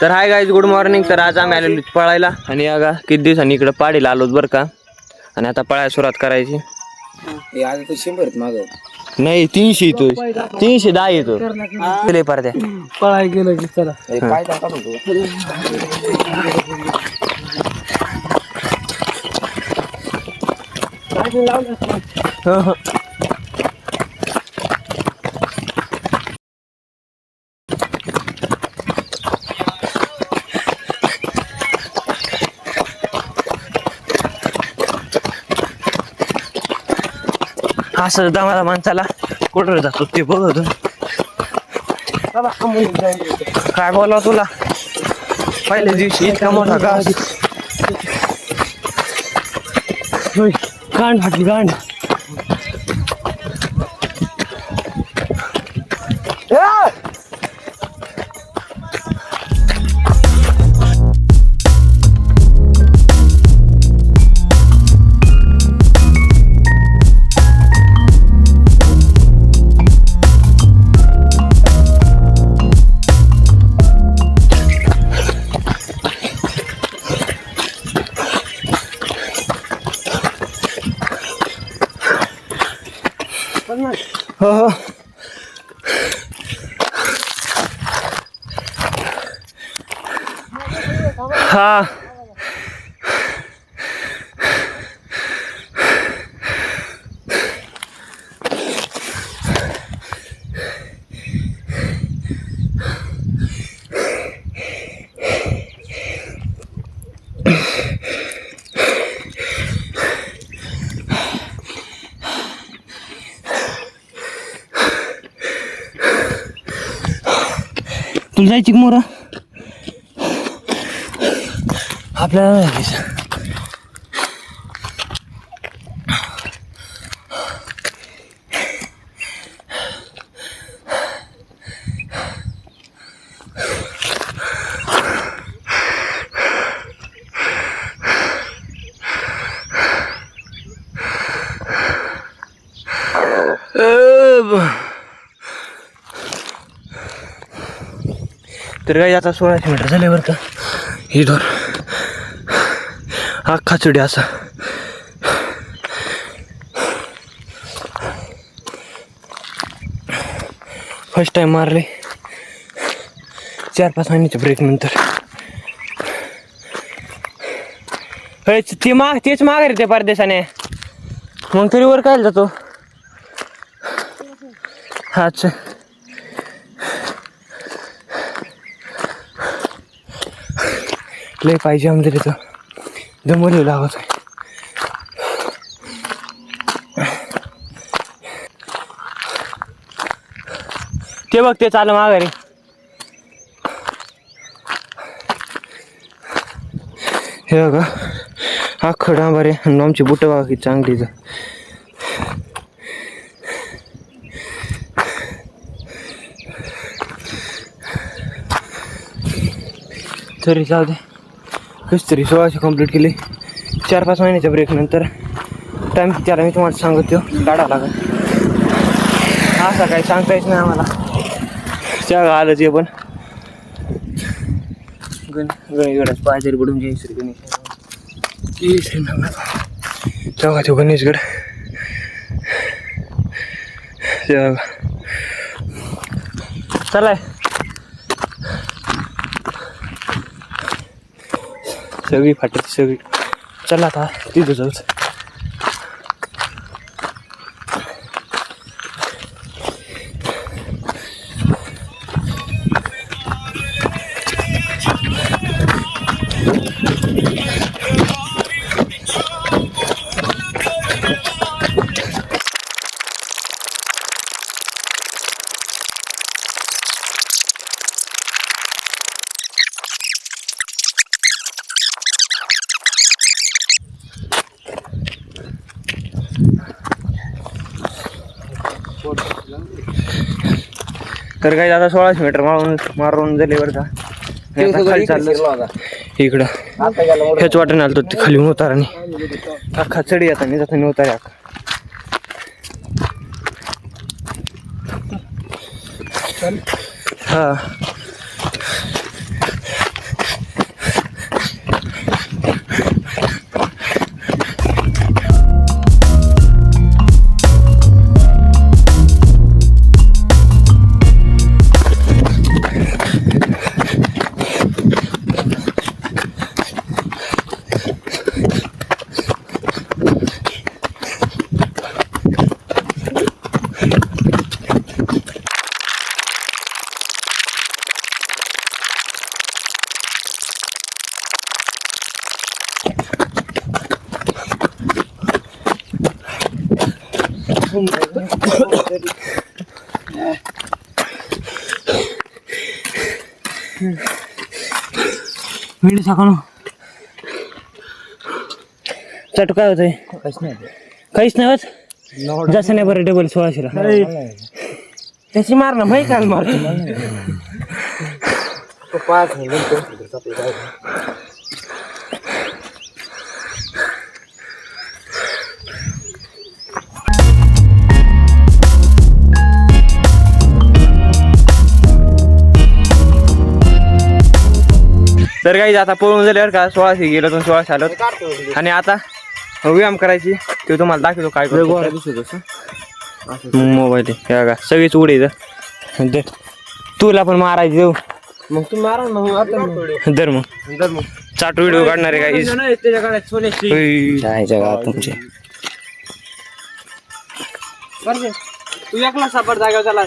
तर hi guys, good morning. तर आज आम्ही आलेलो पळायला आणि अगा किती दिवसांनी इकडे पाडीला आलोत बरं का. आणि आता पळायला सुरुवात करायची. आज तर 100 माग नाही 300 येतो, 310 येतो. परद्या पळाय गेलं की चला काय टाकत होतो. असं दमाला माणसाला कुठं जातो ते बघतो. काय बोलाव तुला, पहिल्या दिवशी इतका मोठा घास. गांड फाटली गांड. हो हो. हा तुला जायची का मोरा? आपल्याला नाही जायचं. तर काही आता 1600 मीटर झाले बरं का. इथून अख्खा चढी असा. फर्स्ट टाइम मारले 4-5 महिन्याच्या ब्रेक नंतर. तेच माघारी ते परदेशाने, मग तरी वर काय जातो. हाच लय पाहिजे आमच्या तिथं जमवलेलं लागत आहे. ते बघ ते चालू माघारी. हे बघा अख्खं डांबर आहे आणि आमची बुटं बघा किती चांगलीच. तरी जाऊ दे, कशी तरी 1600 कंप्लीट केली 4-5 महिन्याच्या ब्रेक नंतर. टाईम त्याला मी तुम्हाला सांगतो काढावं लागेल. असं काही सांगता येत नाही आम्हाला. त्या आलं जे पण गणेशगडाच पायदरी बुडून जायचं. गणेश तेव्हा तो गणेशगड चलाय. सगळी फाटत सगळी. चला आता तिथं जाऊच. तर काही आता 1600 मीटर मारून झाले बरं का. खाली चाललं इकडं ह्याच वाटण आलं ते खाली उताराने अख्खा चढी आता मी जाताना उतारे अख्खा. हा वीड साकानो चाटू काय होतंय काहीच नाही होत जसं नाही बरं डबल 1600 त्याची मार ना माही काल मार तर काही आता पळून झाल्यावर का 1600 गेलो तो 1600 आलो आणि आता व्यायाम करायची ते तुम्हाला दाखवतो काय करतो मोबाईल आहे का सगळीच उडी दे तुला पण मारायची देऊ मग तू मारा मग दर मग चाट व्हिडिओ काढणार आहे तुमचे तू एकला सापड जागा झाला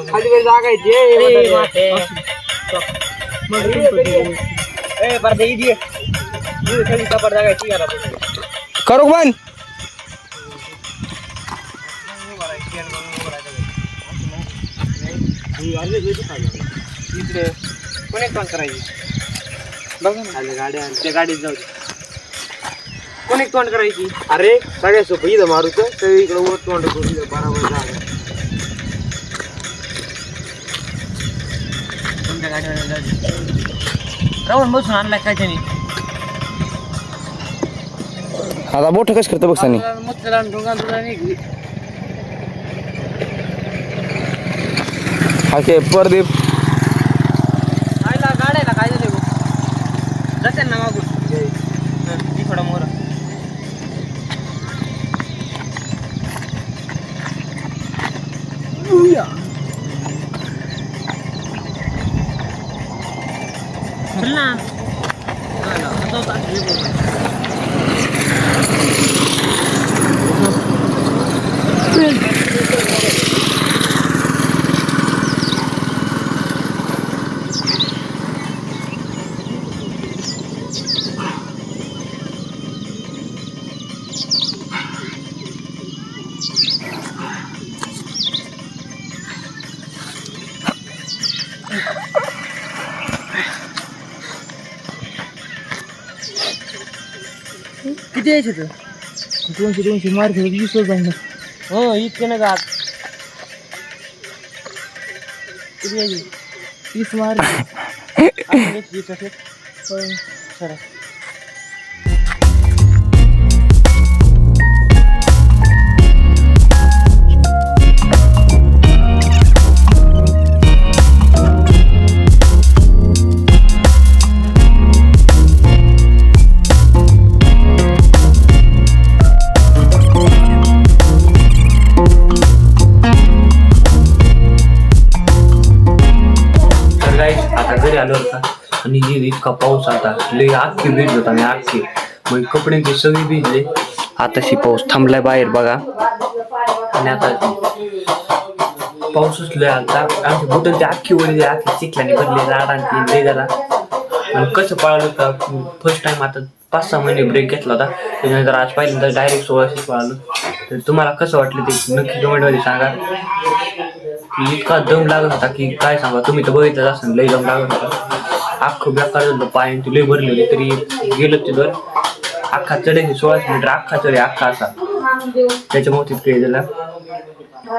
खाली जागा करू बंद इकडे कोणी पण करायची बघा ना गाड्या त्या गाडीत जाऊ दे कोणी तोंड करायची अरे सगळ्या सोपं इथं मारूच तर इकडे वर तोंड करून बरोबर जागा कोणत्या गाडीवर राहून बसून आणलाय काय त्याने आता मोठं कसं करतं बघ परदीप गाड्याला काय झाले जाते ना मागून थोडा मोर ना किती यायचे तर 200 मार 20 हो इतके ना जात किती यायचे 30 मार सर आलो होता आणि इतका पाऊस आता लई आखी भिजलो होता आणि आखी मग कपड्यांची सगळी भिजले आताशी पाऊस थांबलाय बाहेर बघा आणि आता पाऊसच लय आलता आमच्या बुटन ते आखी वळली आखी चिखलाने भरले झाडांची लय झाला आणि कसं पळालं होतं फर्स्ट टाइम आता 5-6 महिने ब्रेक घेतला होता त्याच्यानंतर आज पहिल्यांदा डायरेक्ट 1600 पळालो तर तुम्हाला कसं वाटलं ते नक्की कमेंटमध्ये सांगा इतका दम लागत होता की काय सांगा तुम्ही तर बघितलं असेल लई दम लागत होता अख्खं बेकार झालं पाय ती लई भरली होती तरी गेलं तिथवर अख्खा चढायची 1600 मीटर अख्खा चढे अख्खा असा त्याच्यामुळे तितकं झालं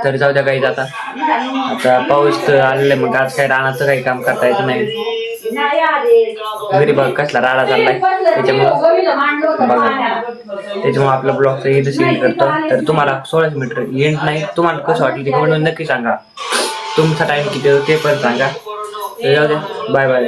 तर जाऊ द्या काही आता पाऊस तर आलेला मग आज काही रानाचं काही काम करता येत नाही घरी बघ कसला राडा चाललाय त्याच्यामुळे आपला ब्लॉगचा इथं सेंड करतो तर तुम्हाला 1600 मीटर एंड नाही तुम्हाला कसं वाटलं ते कमेंट नक्की सांगा तुमचा टाइम किती होतो ते पण सांगा जाऊ द्या बाय बाय